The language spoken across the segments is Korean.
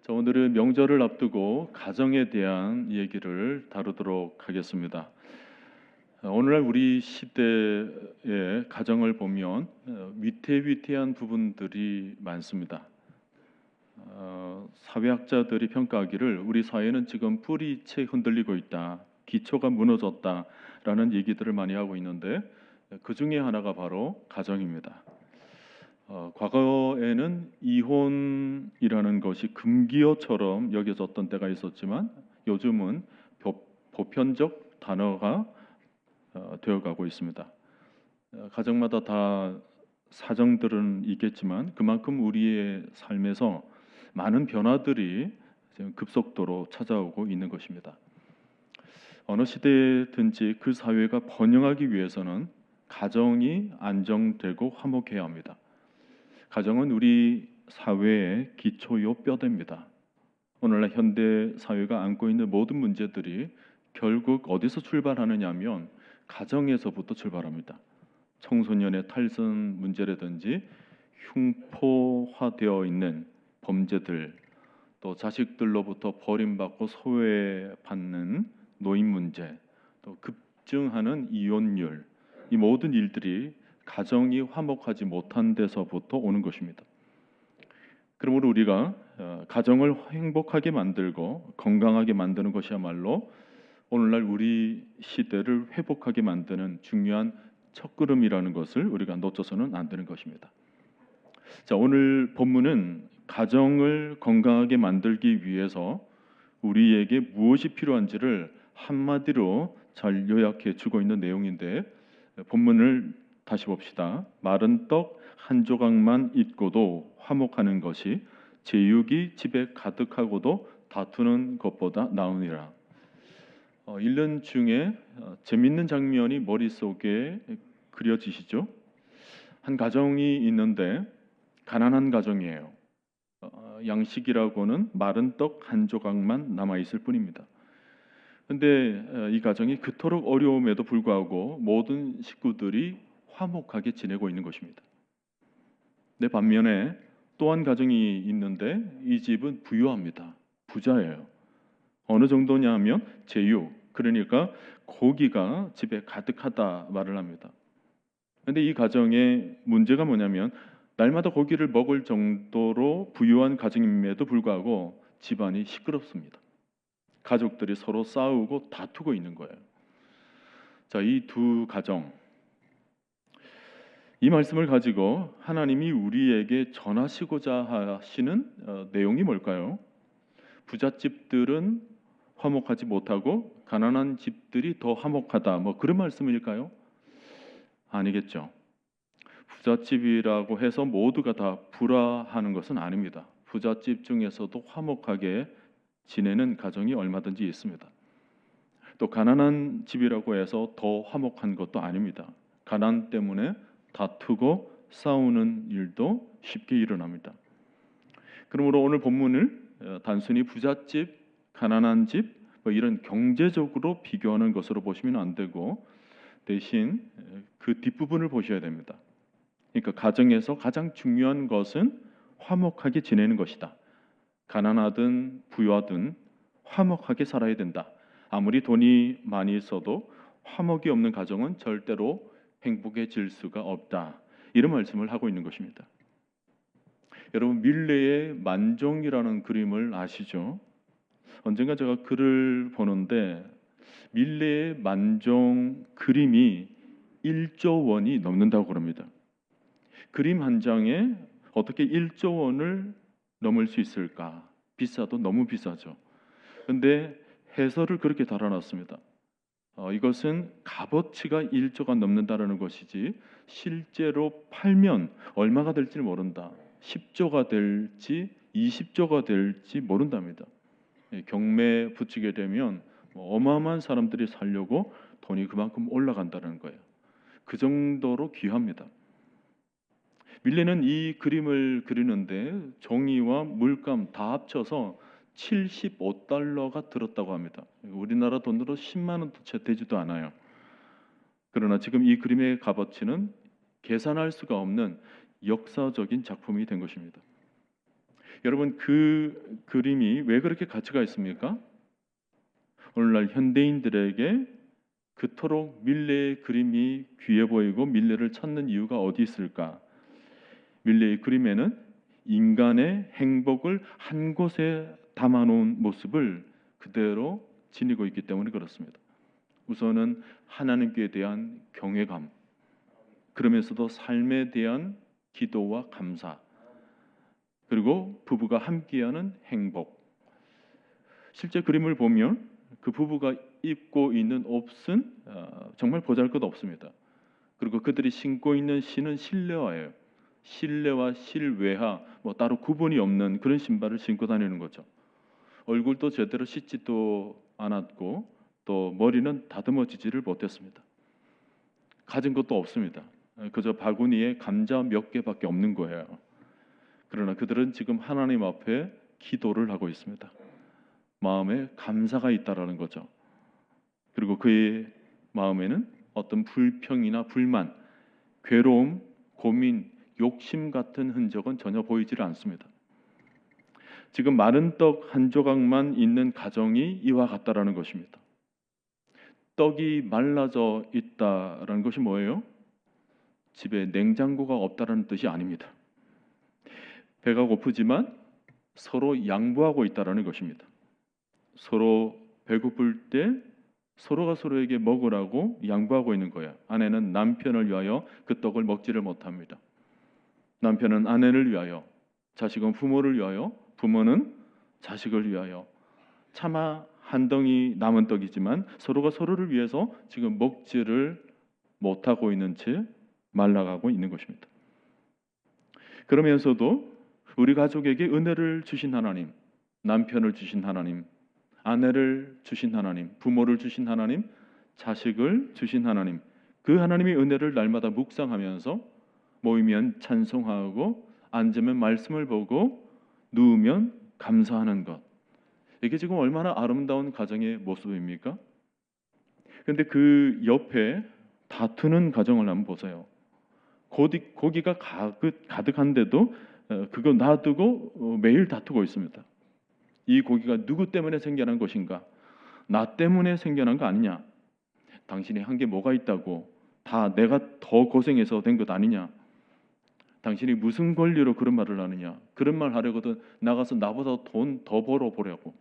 자, 오늘은 명절을 앞두고 가정에 대한 얘기를 다루도록 하겠습니다. 오늘날 우리 시대의 가정을 보면 위태위태한 부분들이 많습니다. 사회학자들이 평가하기를 우리 사회는 지금 뿌리채 흔들리고 있다, 기초가 무너졌다라는 얘기들을 많이 하고 있는데 그 중에 하나가 바로 가정입니다. 과거에는 이혼이라는 것이 금기어처럼 여겨졌던 때가 있었지만 요즘은 보편적 단어가 되어가고 있습니다. 가정마다 다 사정들은 있겠지만 그만큼 우리의 삶에서 많은 변화들이 지금 급속도로 찾아오고 있는 것입니다. 어느 시대든지 그 사회가 번영하기 위해서는 가정이 안정되고 화목해야 합니다. 가정은 우리 사회의 기초요 뼈대입니다. 오늘날 현대 사회가 안고 있는 모든 문제들이 결국 어디서 출발하느냐면 가정에서부터 출발합니다. 청소년의 탈선 문제라든지 흉포화되어 있는 범죄들, 또 자식들로부터 버림받고 소외받는 노인 문제, 또 급증하는 이혼율, 이 모든 일들이 가정이 화목하지 못한 데서부터 오는 것입니다. 그러므로 우리가 가정을 행복하게 만들고 건강하게 만드는 것이야말로 오늘날 우리 시대를 회복하게 만드는 중요한 첫걸음이라는 것을 우리가 놓쳐서는 안 되는 것입니다. 자, 오늘 본문은 가정을 건강하게 만들기 위해서 우리에게 무엇이 필요한지를 한마디로 잘 요약해 주고 있는 내용인데, 본문을 다시 봅시다. 마른 떡 한 조각만 있고도 화목하는 것이 제육이 집에 가득하고도 다투는 것보다 나으니라. 읽는 중에 재밌는 장면이 머릿속에 그려지시죠? 한 가정이 있는데 가난한 가정이에요. 양식이라고는 마른 떡 한 조각만 남아 있을 뿐입니다. 근데 이 가정이 그토록 어려움에도 불구하고 모든 식구들이 화목하게 지내고 있는 것입니다. 내 반면에 또 한 가정이 있는데 이 집은 부유합니다. 부자예요. 어느 정도냐 하면 제육, 그러니까 고기가 집에 가득하다 말을 합니다. 근데 이 가정의 문제가 뭐냐면 날마다 고기를 먹을 정도로 부유한 가정임에도 불구하고 집안이 시끄럽습니다. 가족들이 서로 싸우고 다투고 있는 거예요. 자, 이 두 가정, 이 말씀을 가지고 하나님이 우리에게 전하시고자 하시는 내용이 뭘까요? 부잣집들은 화목하지 못하고 가난한 집들이 더 화목하다, 뭐 그런 말씀일까요? 아니겠죠. 부잣집이라고 해서 모두가 다 불화하는 것은 아닙니다. 부잣집 중에서도 화목하게 지내는 가정이 얼마든지 있습니다. 또 가난한 집이라고 해서 더 화목한 것도 아닙니다. 가난 때문에 다투고 싸우는 일도 쉽게 일어납니다. 그러므로 오늘 본문을 단순히 부잣집, 가난한 집, 뭐 이런 경제적으로 비교하는 것으로 보시면 안 되고 대신 그 뒷부분을 보셔야 됩니다. 그러니까 가정에서 가장 중요한 것은 화목하게 지내는 것이다. 가난하든 부유하든 화목하게 살아야 된다. 아무리 돈이 많이 있어도 화목이 없는 가정은 절대로 행복해질 수가 없다. 이런 말씀을 하고 있는 것입니다. 여러분, 밀레의 만종이라는 그림을 아시죠? 언젠가 제가 글을 보는데 밀레의 만종 그림이 1조 원이 넘는다고 그럽니다. 그림 한 장에 어떻게 1조 원을 넘을 수 있을까? 비싸도 너무 비싸죠. 그런데 해설을 그렇게 달아놨습니다. 이것은 값어치가 1조가 넘는다는 것이지 실제로 팔면 얼마가 될지 모른다. 10조가 될지 20조가 될지 모른답니다. 경매에 붙이게 되면 어마어마한 사람들이 살려고 돈이 그만큼 올라간다는 거예요. 그 정도로 귀합니다. 밀레는 이 그림을 그리는데 종이와 물감 다 합쳐서 75달러가 들었다고 합니다. 우리나라 돈으로 10만 원도 채 되지도 않아요. 그러나 지금 이 그림의 값어치는 계산할 수가 없는 역사적인 작품이 된 것입니다. 여러분 그 그림이 왜 그렇게 가치가 있습니까? 오늘날 현대인들에게 그토록 밀레의 그림이 귀해 보이고 밀레를 찾는 이유가 어디 있을까? 밀레의 그림에는 인간의 행복을 한 곳에 담아놓은 모습을 그대로 지니고 있기 때문에 그렇습니다. 우선은 하나님께 대한 경외감, 그러면서도 삶에 대한 기도와 감사, 그리고 부부가 함께하는 행복. 실제 그림을 보면 그 부부가 입고 있는 옷은 정말 보잘것없습니다. 그리고 그들이 신고 있는 신은 실내화예요. 실내와 실외화 뭐 따로 구분이 없는 그런 신발을 신고 다니는 거죠. 얼굴도 제대로 씻지도 않았고 또 머리는 다듬어지지를 못했습니다. 가진 것도 없습니다. 그저 바구니에 감자 몇 개밖에 없는 거예요. 그러나 그들은 지금 하나님 앞에 기도를 하고 있습니다. 마음에 감사가 있다라는 거죠. 그리고 그의 마음에는 어떤 불평이나 불만, 괴로움, 고민, 욕심 같은 흔적은 전혀 보이질 않습니다. 지금 마른 떡 한 조각만 있는 가정이 이와 같다라는 것입니다. 떡이 말라져 있다라는 것이 뭐예요? 집에 냉장고가 없다라는 뜻이 아닙니다. 배가 고프지만 서로 양보하고 있다라는 것입니다. 서로 배고플 때 서로가 서로에게 먹으라고 양보하고 있는 거야. 아내는 남편을 위하여 그 떡을 먹지를 못합니다. 남편은 아내를 위하여, 자식은 부모를 위하여, 부모는 자식을 위하여. 차마 한 덩이 남은 떡이지만 서로가 서로를 위해서 지금 먹지를 못하고 있는 채 말라가고 있는 것입니다. 그러면서도 우리 가족에게 은혜를 주신 하나님, 남편을 주신 하나님, 아내를 주신 하나님, 부모를 주신 하나님, 자식을 주신 하나님, 그 하나님의 은혜를 날마다 묵상하면서 모이면 찬송하고 앉으면 말씀을 보고 누우면 감사하는 것. 이게 지금 얼마나 아름다운 가정의 모습입니까? 그런데 그 옆에 다투는 가정을 한번 보세요. 고기가 가득한데도 그거 놔두고 매일 다투고 있습니다. 이 고기가 누구 때문에 생겨난 것인가? 나 때문에 생겨난 거 아니냐? 당신이 한 게 뭐가 있다고? 다 내가 더 고생해서 된 것 아니냐? 당신이 무슨 권리로 그런 말을 하느냐? 그런 말 하려거든 나가서 나보다 돈 더 벌어보려고.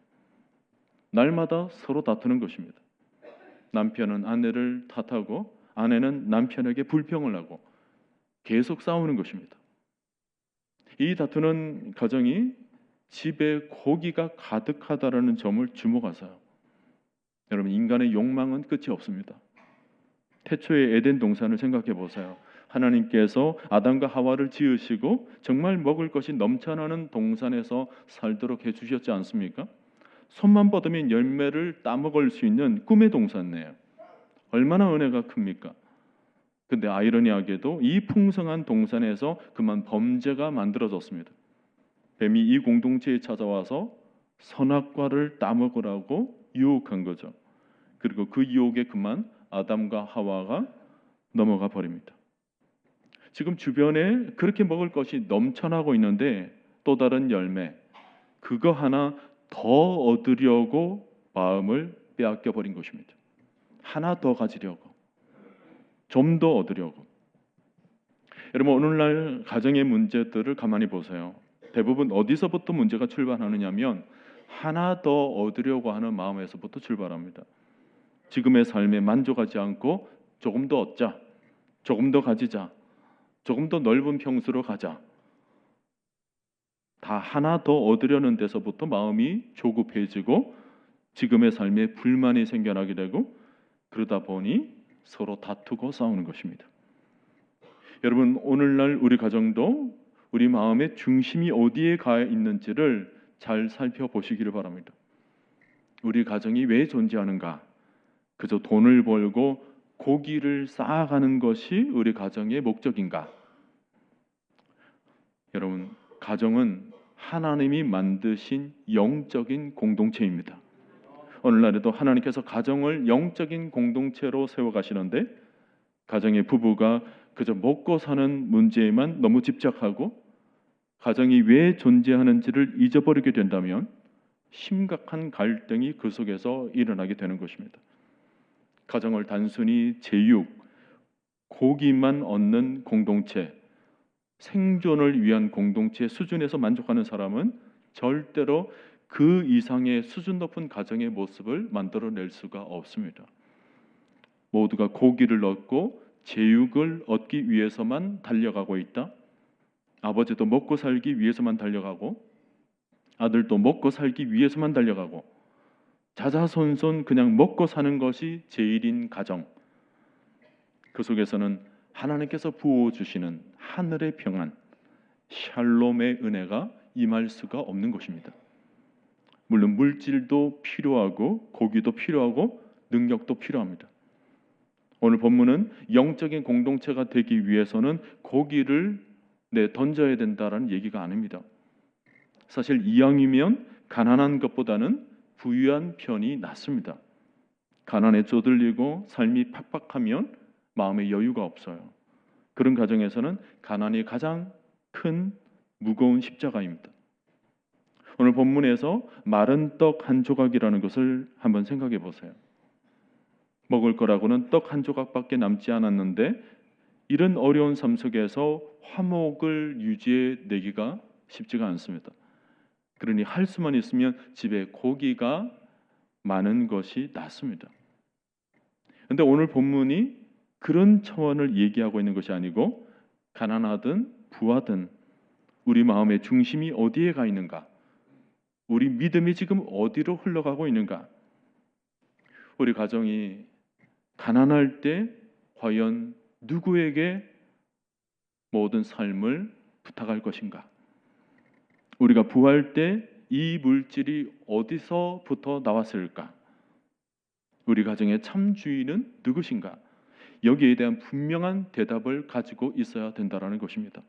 날마다 서로 다투는 것입니다. 남편은 아내를 탓하고 아내는 남편에게 불평을 하고 계속 싸우는 것입니다. 이 다투는 가정이 집에 고기가 가득하다라는 점을 주목하세요. 여러분, 인간의 욕망은 끝이 없습니다. 태초의 에덴 동산을 생각해 보세요. 하나님께서 아담과 하와를 지으시고 정말 먹을 것이 넘쳐나는 동산에서 살도록 해주셨지 않습니까? 손만 뻗으면 열매를 따먹을 수 있는 꿈의 동산이에요. 얼마나 은혜가 큽니까? 근데 아이러니하게도 이 풍성한 동산에서 그만 범죄가 만들어졌습니다. 뱀이 이 공동체에 찾아와서 선악과를 따먹으라고 유혹한 거죠. 그리고 그 유혹에 그만 아담과 하와가 넘어가 버립니다. 지금 주변에 그렇게 먹을 것이 넘쳐나고 있는데 또 다른 열매, 그거 하나 더 얻으려고 마음을 빼앗겨 버린 것입니다. 하나 더 가지려고, 좀 더 얻으려고. 여러분, 오늘날 가정의 문제들을 가만히 보세요. 대부분 어디서부터 문제가 출발하느냐면 하나 더 얻으려고 하는 마음에서부터 출발합니다. 지금의 삶에 만족하지 않고 조금 더 얻자, 조금 더 가지자, 조금 더 넓은 평수로 가자. 다 하나 더 얻으려는 데서부터 마음이 조급해지고 지금의 삶에 불만이 생겨나게 되고 그러다 보니 서로 다투고 싸우는 것입니다. 여러분, 오늘날 우리 가정도 우리 마음의 중심이 어디에 가 있는지를 잘 살펴보시기를 바랍니다. 우리 가정이 왜 존재하는가? 그저 돈을 벌고 고기를 쌓아가는 것이 우리 가정의 목적인가? 여러분, 가정은 하나님이 만드신 영적인 공동체입니다. 오늘날에도 하나님께서 가정을 영적인 공동체로 세워가시는데 가정의 부부가 그저 먹고 사는 문제에만 너무 집착하고 가정이 왜 존재하는지를 잊어버리게 된다면 심각한 갈등이 그 속에서 일어나게 되는 것입니다. 가정을 단순히 제육, 고기만 얻는 공동체, 생존을 위한 공동체 수준에서 만족하는 사람은 절대로 그 이상의 수준 높은 가정의 모습을 만들어낼 수가 없습니다. 모두가 고기를 얻고 제육을 얻기 위해서만 달려가고 있다. 아버지도 먹고 살기 위해서만 달려가고 아들도 먹고 살기 위해서만 달려가고 자자손손 그냥 먹고 사는 것이 제일인 가정. 그 속에서는 하나님께서 부어주시는 하늘의 평안, 샬롬의 은혜가 임할 수가 없는 것입니다. 물론 물질도 필요하고 고기도 필요하고 능력도 필요합니다. 오늘 본문은 영적인 공동체가 되기 위해서는 고기를 던져야 된다라는 얘기가 아닙니다. 사실 이왕이면 가난한 것보다는 부유한 편이 낫습니다. 가난에 쪼들리고 삶이 팍팍하면 마음에 여유가 없어요. 그런 가정에서는 가난이 가장 큰 무거운 십자가입니다. 오늘 본문에서 마른 떡 한 조각이라는 것을 한번 생각해 보세요. 먹을 거라고는 떡 한 조각밖에 남지 않았는데 이런 어려운 삶 속에서 화목을 유지해 내기가 쉽지가 않습니다. 그러니 할 수만 있으면 집에 고기가 많은 것이 낫습니다. 그런데 오늘 본문이 그런 차원을 얘기하고 있는 것이 아니고 가난하든 부하든 우리 마음의 중심이 어디에 가 있는가? 우리 믿음이 지금 어디로 흘러가고 있는가? 우리 가정이 가난할 때 과연 누구에게 모든 삶을 부탁할 것인가? 우리가 부할 때 이 물질이 어디서부터 나왔을까? 우리 가정의 참 주인은 누구신가? 여기에 대한 분명한 대답을 가지고 있어야 된다는 것입니다.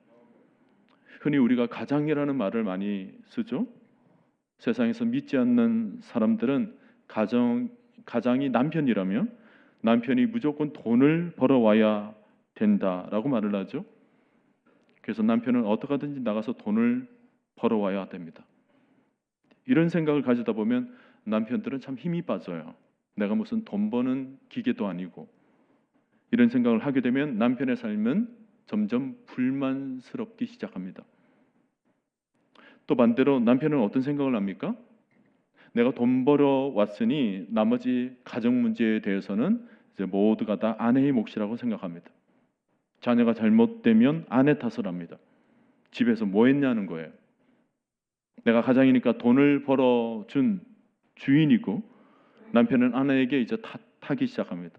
흔히 우리가 가장이라는 말을 많이 쓰죠. 세상에서 믿지 않는 사람들은 가장이 남편이라면 남편이 무조건 돈을 벌어와야 된다라고 말을 하죠. 그래서 남편은 어떻게 하든지 나가서 돈을 벌어와야 됩니다. 이런 생각을 가지다 보면 남편들은 참 힘이 빠져요. 내가 무슨 돈 버는 기계도 아니고. 이런 생각을 하게 되면 남편의 삶은 점점 불만스럽기 시작합니다. 또 반대로 남편은 어떤 생각을 합니까? 내가 돈 벌어 왔으니 나머지 가정 문제에 대해서는 이제 모두가 다 아내의 몫이라고 생각합니다. 자녀가 잘못되면 아내 탓을 합니다. 집에서 뭐 했냐는 거예요. 내가 가장이니까 돈을 벌어준 주인이고 남편은 아내에게 이제 탓하기 시작합니다.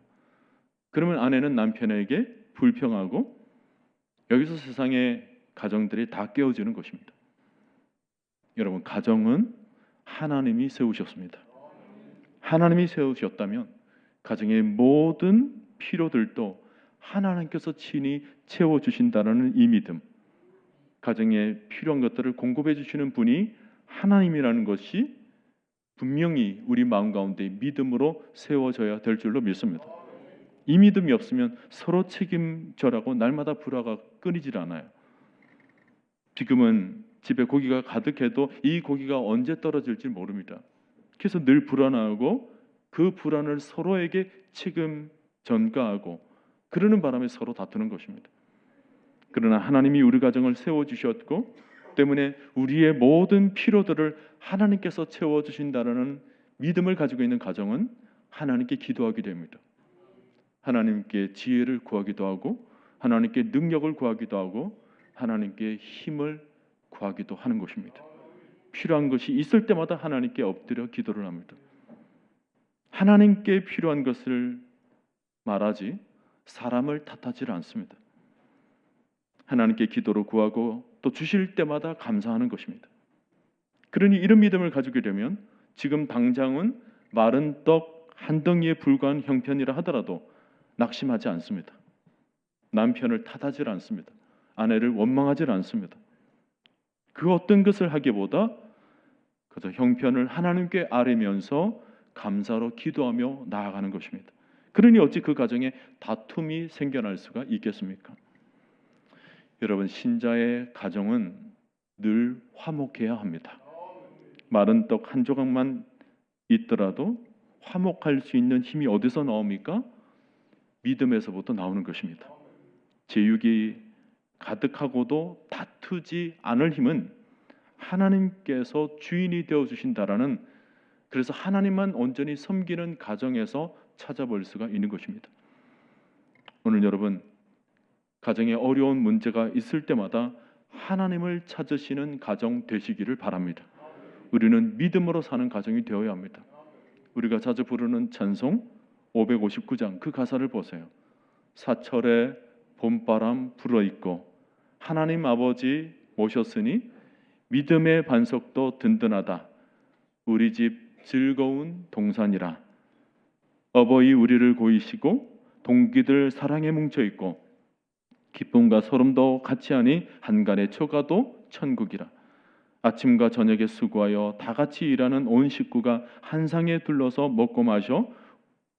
그러면 아내는 남편에게 불평하고 여기서 세상의 가정들이 다 깨어지는 것입니다. 여러분, 가정은 하나님이 세우셨습니다. 하나님이 세우셨다면 가정의 모든 필요들도 하나님께서 친히 채워주신다는 이 믿음, 가정에 필요한 것들을 공급해 주시는 분이 하나님이라는 것이 분명히 우리 마음 가운데 믿음으로 세워져야 될 줄로 믿습니다. 이 믿음이 없으면 서로 책임져라고 날마다 불화가 끊이질 않아요. 지금은 집에 고기가 가득해도 이 고기가 언제 떨어질지 모릅니다. 그래서 늘 불안하고 그 불안을 서로에게 책임 전가하고 그러는 바람에 서로 다투는 것입니다. 그러나 하나님이 우리 가정을 세워주셨고 때문에 우리의 모든 필요들을 하나님께서 채워주신다는 믿음을 가지고 있는 가정은 하나님께 기도하게 됩니다. 하나님께 지혜를 구하기도 하고 하나님께 능력을 구하기도 하고 하나님께 힘을 구하기도 하는 것입니다. 필요한 것이 있을 때마다 하나님께 엎드려 기도를 합니다. 하나님께 필요한 것을 말하지 사람을 탓하지 않습니다. 하나님께 기도로 구하고 또 주실 때마다 감사하는 것입니다. 그러니 이런 믿음을 가지게 되면 지금 당장은 마른 떡 한 덩이에 불과한 형편이라 하더라도 낙심하지 않습니다. 남편을 탓하지 않습니다. 아내를 원망하지 않습니다. 그 어떤 것을 하기보다 그저 형편을 하나님께 아뢰면서 감사로 기도하며 나아가는 것입니다. 그러니 어찌 그 가정에 다툼이 생겨날 수가 있겠습니까? 여러분, 신자의 가정은 늘 화목해야 합니다. 마른 떡 한 조각만 있더라도 화목할 수 있는 힘이 어디서 나옵니까? 믿음에서부터 나오는 것입니다. 제육이 가득하고도 다투지 않을 힘은 하나님께서 주인이 되어 주신다라는, 그래서 하나님만 온전히 섬기는 가정에서 찾아볼 수가 있는 것입니다. 오늘 여러분, 가정에 어려운 문제가 있을 때마다 하나님을 찾으시는 가정 되시기를 바랍니다. 우리는 믿음으로 사는 가정이 되어야 합니다. 우리가 자주 부르는 찬송 559장 그 가사를 보세요. 사철에 봄바람 불어있고 하나님 아버지 모셨으니 믿음의 반석도 든든하다. 우리 집 즐거운 동산이라. 어버이 우리를 고이시고 동기들 사랑에 뭉쳐있고 기쁨과 소름도 같이 하니 한간의 초가도 천국이라. 아침과 저녁에 수고하여 다 같이 일하는 온 식구가 한 상에 둘러서 먹고 마셔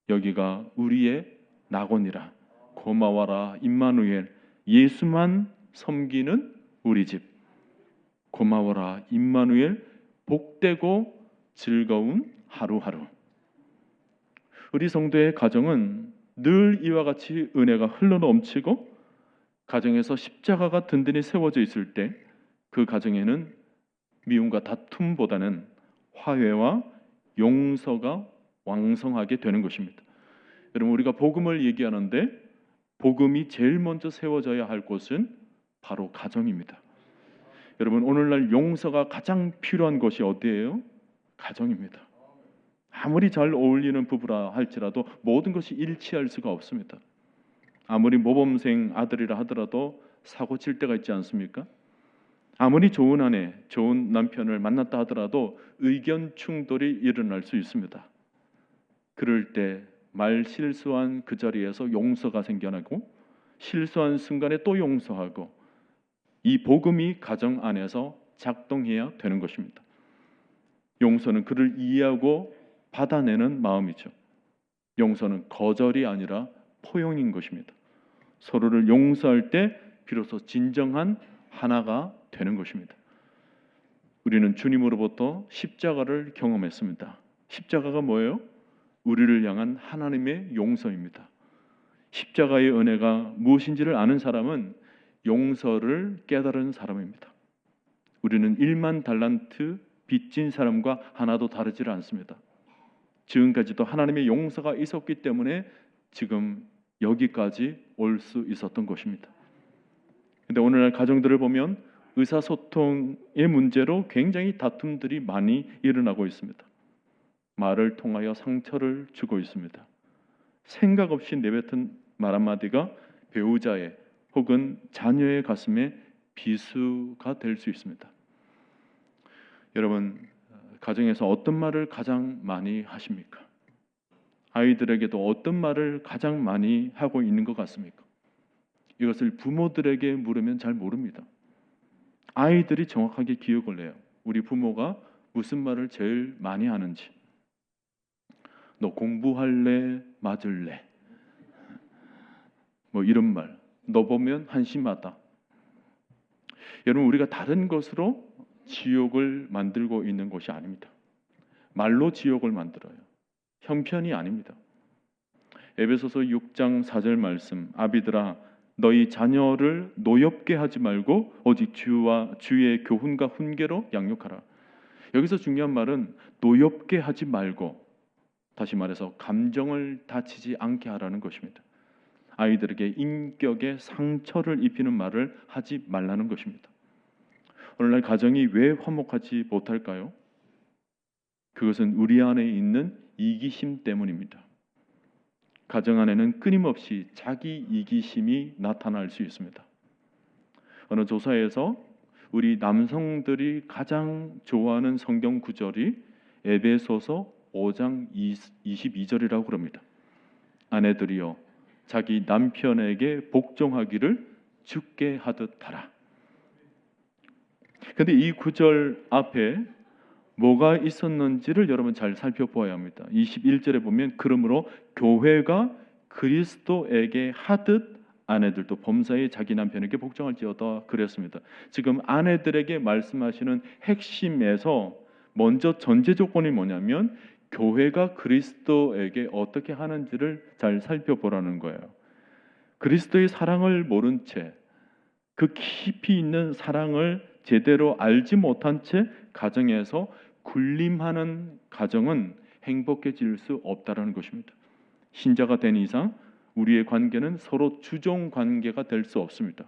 여기가 우리의 낙원이라. 고마워라 임마누엘, 예수만 섬기는 우리 집. 고마워라 임마누엘, 복되고 즐거운 하루하루. 우리 성도의 가정은 늘 이와 같이 은혜가 흘러넘치고 가정에서 십자가가 든든히 세워져 있을 때 그 가정에는 미움과 다툼보다는 화해와 용서가 왕성하게 되는 것입니다. 여러분, 우리가 복음을 얘기하는데 복음이 제일 먼저 세워져야 할 곳은 바로 가정입니다. 여러분, 오늘날 용서가 가장 필요한 곳이 어디예요? 가정입니다. 아무리 잘 어울리는 부부라 할지라도 모든 것이 일치할 수가 없습니다. 아무리 모범생 아들이라 하더라도 사고 칠 때가 있지 않습니까? 아무리 좋은 아내, 좋은 남편을 만났다 하더라도 의견 충돌이 일어날 수 있습니다. 그럴 때 말 실수한 그 자리에서 용서가 생겨나고 실수한 순간에 또 용서하고, 이 복음이 가정 안에서 작동해야 되는 것입니다. 용서는 그를 이해하고 받아내는 마음이죠. 용서는 거절이 아니라 포용인 것입니다. 서로를 용서할 때 비로소 진정한 하나가 되는 것입니다. 우리는 주님으로부터 십자가를 경험했습니다. 십자가가 뭐예요? 우리를 향한 하나님의 용서입니다. 십자가의 은혜가 무엇인지를 아는 사람은 용서를 깨달은 사람입니다. 우리는 1만 달란트 빚진 사람과 하나도 다르지 않습니다. 지금까지도 하나님의 용서가 있었기 때문에 지금 여기까지 올 수 있었던 것입니다. 근데 오늘날 가정들을 보면 의사소통의 문제로 굉장히 다툼들이 많이 일어나고 있습니다. 말을 통하여 상처를 주고 있습니다. 생각 없이 내뱉은 말 한마디가 배우자의 혹은 자녀의 가슴에 비수가 될 수 있습니다. 여러분, 가정에서 어떤 말을 가장 많이 하십니까? 아이들에게도 어떤 말을 가장 많이 하고 있는 것 같습니까? 이것을 부모들에게 물으면 잘 모릅니다. 아이들이 정확하게 기억을 해요. 우리 부모가 무슨 말을 제일 많이 하는지. 너 공부할래? 맞을래? 뭐 이런 말. 너 보면 한심하다. 여러분, 우리가 다른 것으로 지옥을 만들고 있는 것이 아닙니다. 말로 지옥을 만들어요. 형편이 아닙니다. 에베소서 6장 4절 말씀, 아비들아 너희 자녀를 노엽게 하지 말고 오직 주와 주의 교훈과 훈계로 양육하라. 여기서 중요한 말은 노엽게 하지 말고, 다시 말해서 감정을 다치지 않게 하라는 것입니다. 아이들에게 인격에 상처를 입히는 말을 하지 말라는 것입니다. 오늘날 가정이 왜 화목하지 못할까요? 그것은 우리 안에 있는 이기심 때문입니다. 가정 안에는 끊임없이 자기 이기심이 나타날 수 있습니다. 어느 조사에서 우리 남성들이 가장 좋아하는 성경 구절이 에베소서 5장 22절이라고 그럽니다. 아내들이여 자기 남편에게 복종하기를 주께 하듯 하라. 그런데 이 구절 앞에 뭐가 있었는지를 여러분 잘 살펴보아야 합니다. 21절에 보면 그러므로 교회가 그리스도에게 하듯 아내들도 범사에 자기 남편에게 복종할지어다 그랬습니다. 지금 아내들에게 말씀하시는 핵심에서 먼저 전제 조건이 뭐냐면 교회가 그리스도에게 어떻게 하는지를 잘 살펴보라는 거예요. 그리스도의 사랑을 모른 채, 그 깊이 있는 사랑을 제대로 알지 못한 채 가정에서 군림하는 가정은 행복해질 수 없다라는 것입니다. 신자가 된 이상 우리의 관계는 서로 주종 관계가 될 수 없습니다.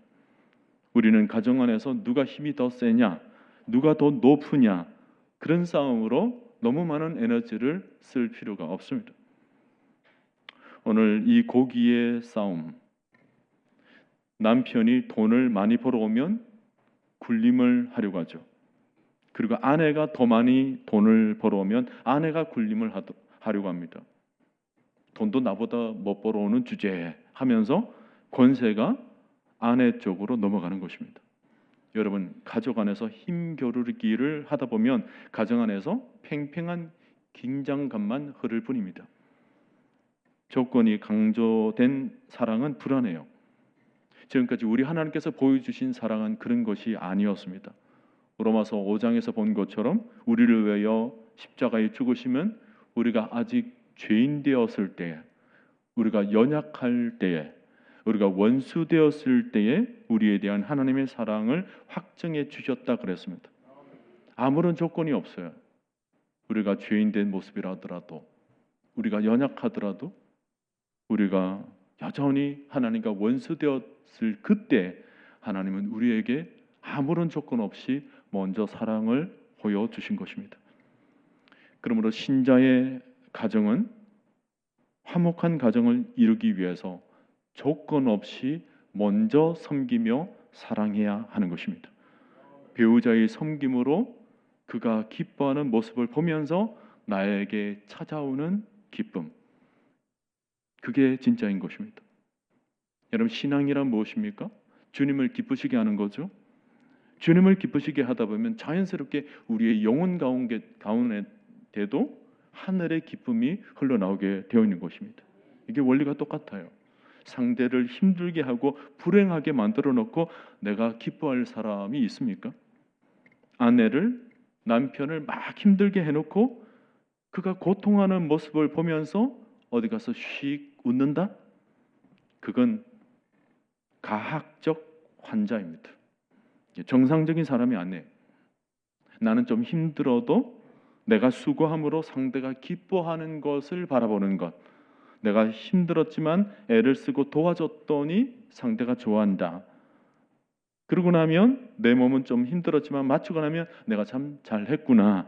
우리는 가정 안에서 누가 힘이 더 세냐, 누가 더 높으냐, 그런 싸움으로 너무 많은 에너지를 쓸 필요가 없습니다. 오늘 이 고기의 싸움, 남편이 돈을 많이 벌어오면 군림을 하려고 하죠. 그리고 아내가 더 많이 돈을 벌어오면 아내가 군림을 하려고 합니다. 돈도 나보다 못 벌어오는 주제에 하면서 권세가 아내 쪽으로 넘어가는 것입니다. 여러분, 가족 안에서 힘겨루기를 하다 보면 가정 안에서 팽팽한 긴장감만 흐를 뿐입니다. 조건이 강조된 사랑은 불안해요. 지금까지 우리 하나님께서 보여주신 사랑은 그런 것이 아니었습니다. 로마서 5장에서 본 것처럼 우리를 위하여 십자가에 죽으시면 우리가 아직 죄인 되었을 때에, 우리가 연약할 때에, 우리가 원수 되었을 때에 우리에 대한 하나님의 사랑을 확증해 주셨다 그랬습니다. 아무런 조건이 없어요. 우리가 죄인 된 모습이라 하더라도, 우리가 연약하더라도, 우리가 여전히 하나님과 원수 되었을 그때 하나님은 우리에게 아무런 조건 없이 먼저 사랑을 보여주신 것입니다. 그러므로 신자의 가정은 화목한 가정을 이루기 위해서 조건 없이 먼저 섬기며 사랑해야 하는 것입니다. 배우자의 섬김으로 그가 기뻐하는 모습을 보면서 나에게 찾아오는 기쁨, 그게 진짜인 것입니다. 여러분, 신앙이란 무엇입니까? 주님을 기쁘시게 하는 거죠. 주님을 기쁘시게 하다 보면 자연스럽게 우리의 영혼 가운데도 하늘의 기쁨이 흘러나오게 되어 있는 것입니다. 이게 원리가 똑같아요. 상대를 힘들게 하고 불행하게 만들어 놓고 내가 기뻐할 사람이 있습니까? 아내를, 남편을 막 힘들게 해놓고 그가 고통하는 모습을 보면서 어디 가서 씩 웃는다? 그건 가학적 환자입니다. 정상적인 사람이 아니에요. 나는 좀 힘들어도 내가 수고함으로 상대가 기뻐하는 것을 바라보는 것, 내가 힘들었지만 애를 쓰고 도와줬더니 상대가 좋아한다. 그러고 나면 내 몸은 좀 힘들었지만 맞추고 나면 내가 참 잘했구나.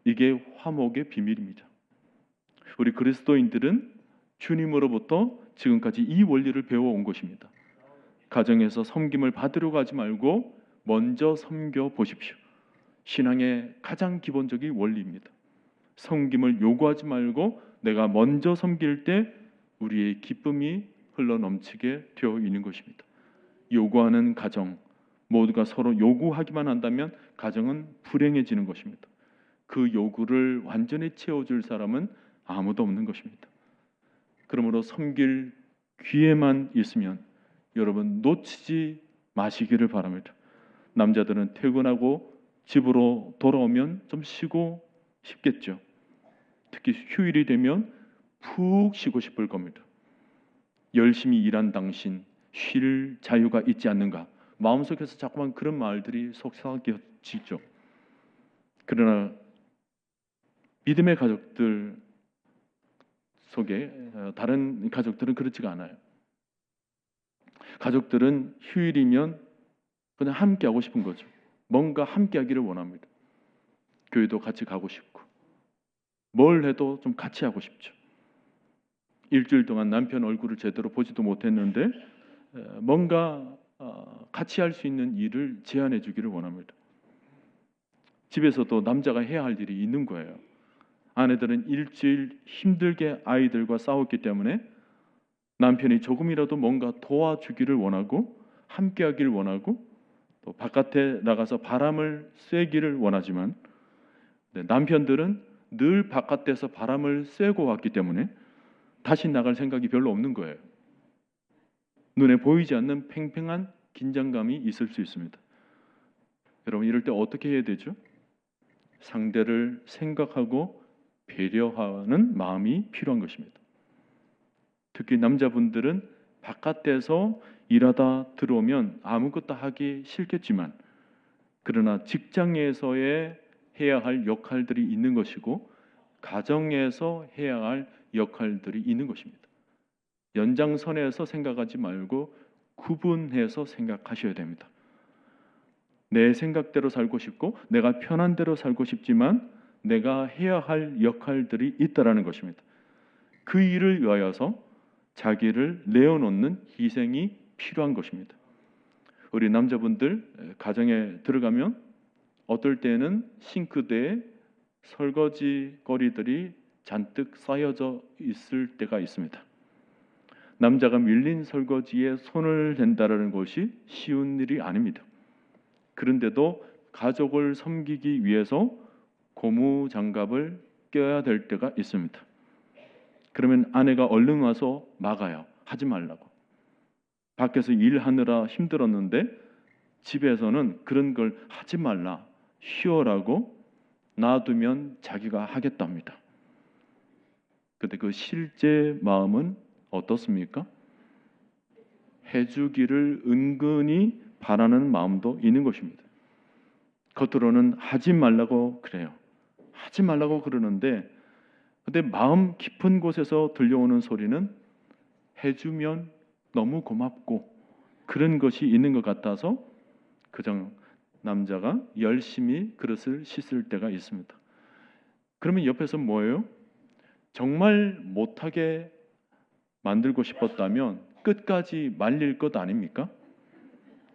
이게 화목의 비밀입니다. 우리 그리스도인들은 주님으로부터 지금까지 이 원리를 배워온 것입니다. 가정에서 섬김을 받으려고 하지 말고 먼저 섬겨 보십시오. 신앙의 가장 기본적인 원리입니다. 섬김을 요구하지 말고 내가 먼저 섬길 때 우리의 기쁨이 흘러넘치게 되어 있는 것입니다. 요구하는 가정, 모두가 서로 요구하기만 한다면 가정은 불행해지는 것입니다. 그 요구를 완전히 채워줄 사람은 아무도 없는 것입니다. 그러므로 섬길 기회만 있으면 여러분 놓치지 마시기를 바랍니다. 남자들은 퇴근하고 집으로 돌아오면 좀 쉬고 싶겠죠. 특히 휴일이 되면 푹 쉬고 싶을 겁니다. 열심히 일한 당신 쉴 자유가 있지 않는가? 마음속에서 자꾸만 그런 말들이 속삭여지죠. 그러나 믿음의 가족들 속에 다른 가족들은 그렇지가 않아요. 가족들은 휴일이면 그냥 함께 하고 싶은 거죠. 뭔가 함께 하기를 원합니다. 교회도 같이 가고 싶고 뭘 해도 좀 같이 하고 싶죠. 일주일 동안 남편 얼굴을 제대로 보지도 못했는데 뭔가 같이 할 수 있는 일을 제안해 주기를 원합니다. 집에서도 남자가 해야 할 일이 있는 거예요. 아내들은 일주일 힘들게 아이들과 싸웠기 때문에 남편이 조금이라도 뭔가 도와주기를 원하고 함께 하기를 원하고 또 바깥에 나가서 바람을 쐬기를 원하지만 남편들은 늘 바깥에서 바람을 쐬고 왔기 때문에 다시 나갈 생각이 별로 없는 거예요. 눈에 보이지 않는 팽팽한 긴장감이 있을 수 있습니다. 여러분, 이럴 때 어떻게 해야 되죠? 상대를 생각하고 배려하는 마음이 필요한 것입니다. 특히 남자분들은 바깥에서 일하다 들어오면 아무것도 하기 싫겠지만, 그러나 직장에서의 해야 할 역할들이 있는 것이고 가정에서 해야 할 역할들이 있는 것입니다. 연장선에서 생각하지 말고 구분해서 생각하셔야 됩니다. 내 생각대로 살고 싶고 내가 편한 대로 살고 싶지만 내가 해야 할 역할들이 있다라는 것입니다. 그 일을 위하여서 자기를 내어놓는 희생이 필요한 것입니다. 우리 남자분들 가정에 들어가면 어떨 때는 싱크대에 설거지 거리들이 잔뜩 쌓여져 있을 때가 있습니다. 남자가 밀린 설거지에 손을 댄다는 것이 쉬운 일이 아닙니다. 그런데도 가족을 섬기기 위해서 고무장갑을 껴야 될 때가 있습니다. 그러면 아내가 얼른 와서 막아요. 하지 말라고. 밖에서 일하느라 힘들었는데 집에서는 그런 걸 하지 말라, 쉬어라고 놔두면 자기가 하겠답니다. 근데 그 실제 마음은 어떻습니까? 해주기를 은근히 바라는 마음도 있는 것입니다. 겉으로는 하지 말라고 그래요. 하지 말라고 그러는데, 근데 마음 깊은 곳에서 들려오는 소리는 해주면 너무 고맙고 그런 것이 있는 것 같아서 그저 남자가 열심히 그릇을 씻을 때가 있습니다. 그러면 옆에서 뭐예요? 정말 못하게 만들고 싶었다면 끝까지 말릴 것 아닙니까?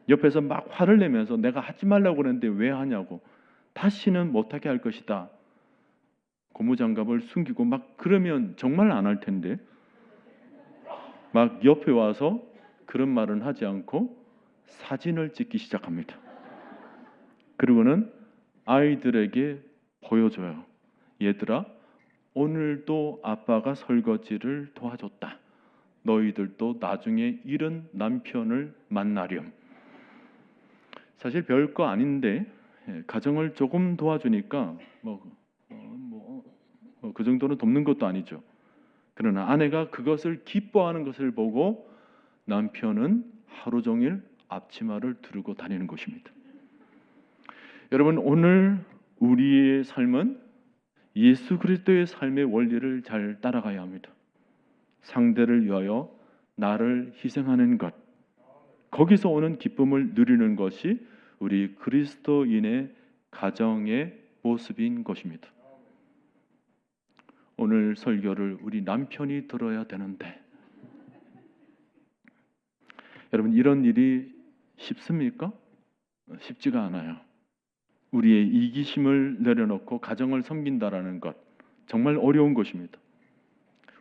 옆에서 막 화를 내면서 내가 하지 말라고 그랬는데 왜 하냐고, 다시는 못하게 할 것이다, 고무장갑을 숨기고 막 그러면 정말 안 할 텐데, 막 옆에 와서 그런 말은 하지 않고 사진을 찍기 시작합니다. 그리고는 아이들에게 보여줘요. 얘들아, 오늘도 아빠가 설거지를 도와줬다. 너희들도 나중에 이런 남편을 만나렴. 사실 별거 아닌데 가정을 조금 도와주니까 그 정도는 돕는 것도 아니죠. 그러나 아내가 그것을 기뻐하는 것을 보고 남편은 하루 종일 앞치마를 두르고 다니는 것입니다. 여러분, 오늘 우리의 삶은 예수 그리스도의 삶의 원리를 잘 따라가야 합니다. 상대를 위하여 나를 희생하는 것, 거기서 오는 기쁨을 누리는 것이 우리 그리스도인의 가정의 모습인 것입니다. 오늘 설교를 우리 남편이 들어야 되는데, 여러분, 이런 일이 쉽습니까? 쉽지가 않아요. 우리의 이기심을 내려놓고 가정을 섬긴다라는 것, 정말 어려운 것입니다.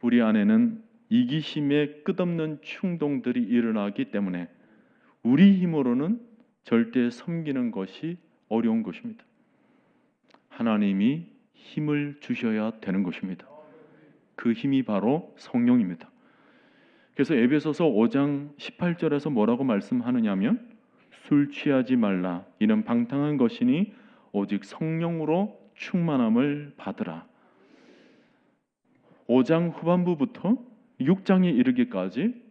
우리 안에는 이기심의 끝없는 충동들이 일어나기 때문에 우리 힘으로는 절대 섬기는 것이 어려운 것입니다. 하나님이 힘을 주셔야 되는 것입니다. 그 힘이 바로 성령입니다. 그래서 에베소서 5장 18절에서 뭐라고 말씀하느냐면, 술 취하지 말라, 이는 방탕한 것이니 오직 성령으로 충만함을 받으라. 5장 후반부부터 6장에 이르기까지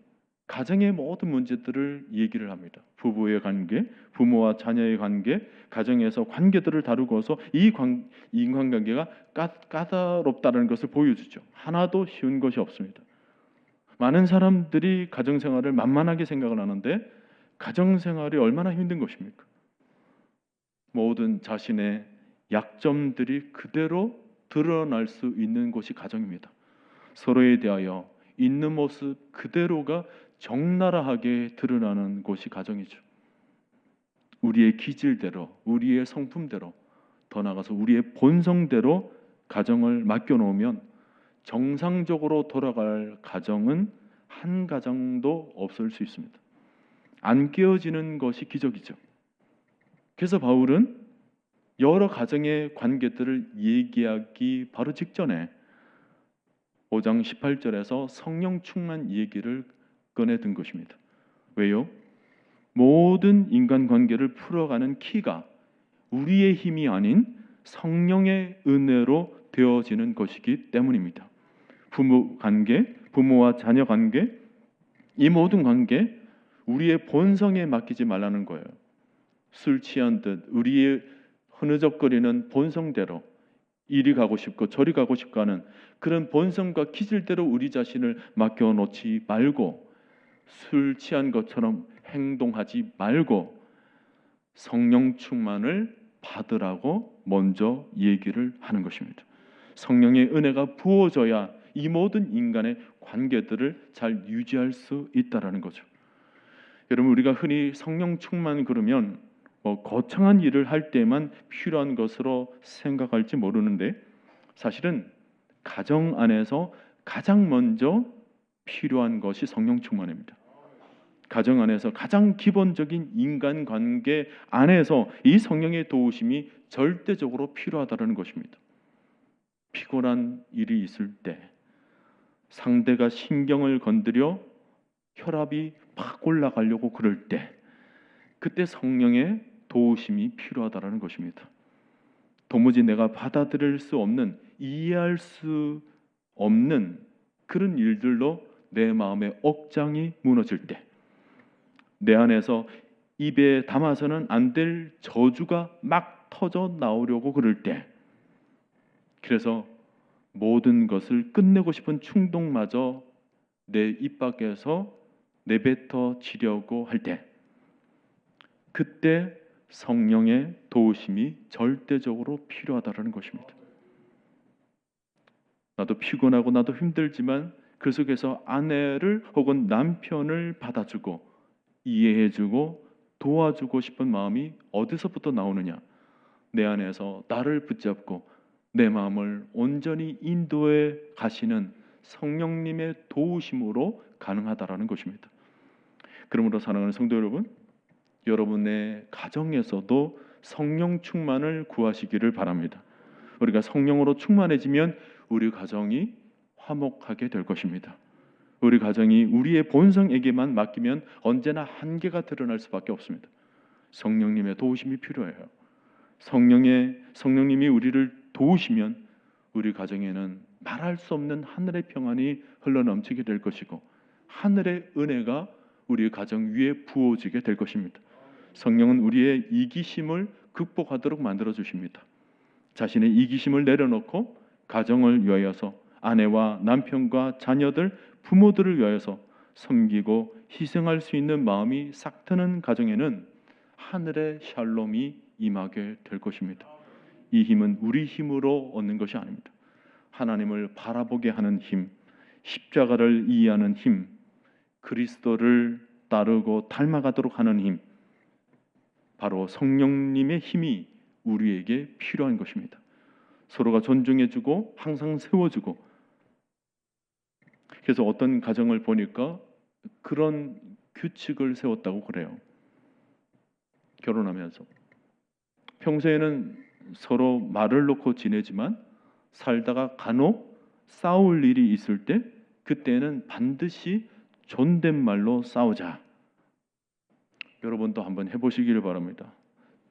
가정의 모든 문제들을 얘기를 합니다. 부부의 관계, 부모와 자녀의 관계, 가정에서 관계들을 다루고서 이 인간관계가 까다롭다는 것을 보여주죠. 하나도 쉬운 것이 없습니다. 많은 사람들이 가정생활을 만만하게 생각을 하는데 가정생활이 얼마나 힘든 것입니까? 모든 자신의 약점들이 그대로 드러날 수 있는 곳이 가정입니다. 서로에 대하여 있는 모습 그대로가 적나라하게 드러나는 곳이 가정이죠. 우리의 기질대로, 우리의 성품대로, 더 나아가서 우리의 본성대로 가정을 맡겨놓으면 정상적으로 돌아갈 가정은 한 가정도 없을 수 있습니다. 안 깨어지는 것이 기적이죠. 그래서 바울은 여러 가정의 관계들을 얘기하기 바로 직전에 5장 18절에서 성령 충만 얘기를 꺼내든 것입니다. 왜요? 모든 인간관계를 풀어가는 키가 우리의 힘이 아닌 성령의 은혜로 되어지는 것이기 때문입니다. 부모 관계, 부모와 자녀 관계, 이 모든 관계 우리의 본성에 맡기지 말라는 거예요. 술 취한 듯 우리의 흐느적거리는 본성대로 이리 가고 싶고 저리 가고 싶고 하는 그런 본성과 기질대로 우리 자신을 맡겨놓지 말고, 술 취한 것처럼 행동하지 말고 성령 충만을 받으라고 먼저 얘기를 하는 것입니다. 성령의 은혜가 부어져야 이 모든 인간의 관계들을 잘 유지할 수 있다라는 거죠. 여러분, 우리가 흔히 성령 충만 그러면 거창한 일을 할 때만 필요한 것으로 생각할지 모르는데, 사실은 가정 안에서 가장 먼저 필요한 것이 성령 충만입니다. 가정 안에서 가장 기본적인 인간관계 안에서 이 성령의 도우심이 절대적으로 필요하다는 것입니다. 피곤한 일이 있을 때, 상대가 신경을 건드려 혈압이 팍 올라가려고 그럴 때, 그때 성령의 도우심이 필요하다는 것입니다. 도무지 내가 받아들일 수 없는, 이해할 수 없는 그런 일들로 내 마음의 억장이 무너질 때, 내 안에서 입에 담아서는 안 될 저주가 막 터져 나오려고 그럴 때, 그래서 모든 것을 끝내고 싶은 충동마저 내 입 밖에서 내뱉어지려고 할 때, 그때 성령의 도우심이 절대적으로 필요하다는 것입니다. 나도 피곤하고 나도 힘들지만 그 속에서 아내를 혹은 남편을 받아주고 이해해주고 도와주고 싶은 마음이 어디서부터 나오느냐? 내 안에서 나를 붙잡고 내 마음을 온전히 인도해 가시는 성령님의 도우심으로 가능하다라는 것입니다. 그러므로 사랑하는 성도 여러분, 여러분의 가정에서도 성령 충만을 구하시기를 바랍니다. 우리가 성령으로 충만해지면 우리 가정이 화목하게 될 것입니다. 우리 가정이 우리의 본성에게만 맡기면 언제나 한계가 드러날 수밖에 없습니다. 성령님의 도우심이 필요해요. 성령님이 우리를 도우시면 우리 가정에는 말할 수 없는 하늘의 평안이 흘러넘치게 될 것이고, 하늘의 은혜가 우리 가정 위에 부어지게 될 것입니다. 성령은 우리의 이기심을 극복하도록 만들어 주십니다. 자신의 이기심을 내려놓고 가정을 위하여서, 아내와 남편과 자녀들, 부모들을 위하여서 섬기고 희생할 수 있는 마음이 싹 트는 가정에는 하늘의 샬롬이 임하게 될 것입니다. 이 힘은 우리 힘으로 얻는 것이 아닙니다. 하나님을 바라보게 하는 힘, 십자가를 이해하는 힘, 그리스도를 따르고 닮아가도록 하는 힘, 바로 성령님의 힘이 우리에게 필요한 것입니다. 서로가 존중해주고 항상 세워주고. 그래서 어떤 가정을 보니까 그런 규칙을 세웠다고 그래요. 결혼하면서 평소에는 서로 말을 놓고 지내지만 살다가 간혹 싸울 일이 있을 때, 그때는 반드시 존댓말로 싸우자. 여러분도 한번 해보시기를 바랍니다.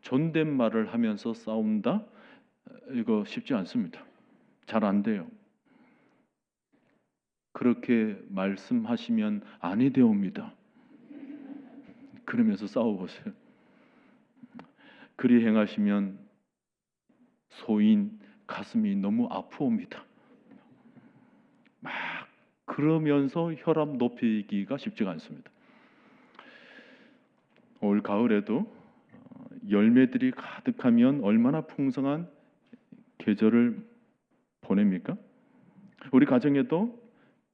존댓말을 하면서 싸운다? 이거 쉽지 않습니다. 잘 안 돼요. 그렇게 말씀하시면 아니 되옵니다. 그러면서 싸워보세요. 그리 행하시면 소인 가슴이 너무 아프옵니다. 막 그러면서 혈압 높이기가 쉽지가 않습니다. 올 가을에도 열매들이 가득하면 얼마나 풍성한 계절을 보냅니까? 우리 가정에도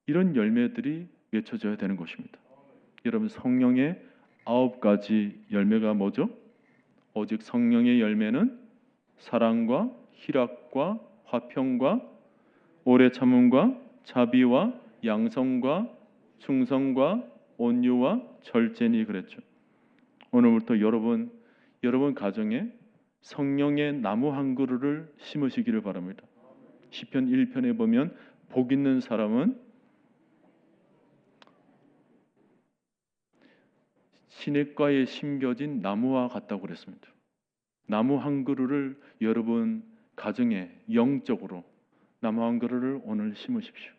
이런 열매들이 맺혀져야 되는 것입니다. 여러분, 성령의 9가지 열매가 뭐죠? 오직 성령의 열매는 사랑과 희락과 화평과 오래 참음과 자비와 양성과 충성과 온유와 절제니 그랬죠. 오늘부터 여러분 가정에 성령의 나무 한 그루를 심으시기를 바랍니다. 시편 1편에 보면 복 있는 사람은 시냇가에 심겨진 나무와 같다고 그랬습니다. 나무 한 그루를 여러분 가정에 영적으로 나무 한 그루를 오늘 심으십시오.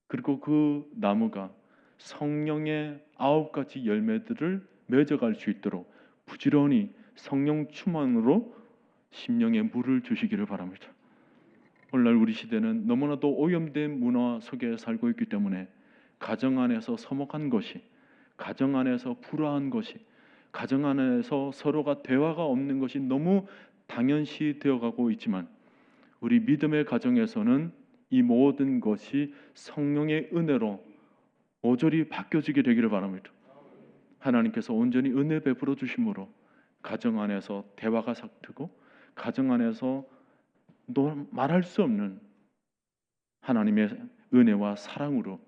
그리고 그 나무가 성령의 9가지 열매들을 맺어갈 수 있도록 부지런히 성령 충만으로 심령에 물을 주시기를 바랍니다. 오늘날 우리 시대는 너무나도 오염된 문화 속에 살고 있기 때문에 가정 안에서 서먹한 것이, 가정 안에서 불화한 것이, 가정 안에서 서로가 대화가 없는 것이 너무 당연시 되어가고 있지만 우리 믿음의 가정에서는 이 모든 것이 성령의 은혜로 모조리 바뀌어지게 되기를 바랍니다. 하나님께서 온전히 은혜 베풀어 주심으로 가정 안에서 대화가 삭트고 가정 안에서 말할 수 없는 하나님의 은혜와 사랑으로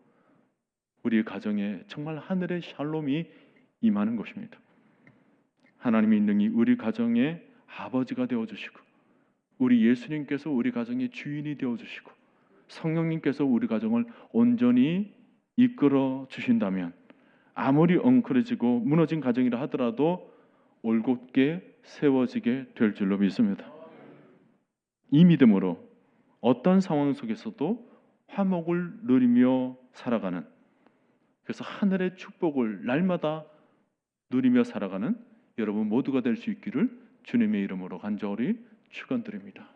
우리 가정에 정말 하늘의 샬롬이 임하는 것입니다. 하나님의 능히 우리 가정의 아버지가 되어주시고 우리 예수님께서 우리 가정의 주인이 되어주시고 성령님께서 우리 가정을 온전히 이끌어 주신다면 아무리 엉클어지고 무너진 가정이라 하더라도 올곧게 세워지게 될 줄로 믿습니다. 이 믿음으로 어떤 상황 속에서도 화목을 누리며 살아가는, 그래서 하늘의 축복을 날마다 누리며 살아가는 여러분 모두가 될 수 있기를 주님의 이름으로 간절히 축원드립니다.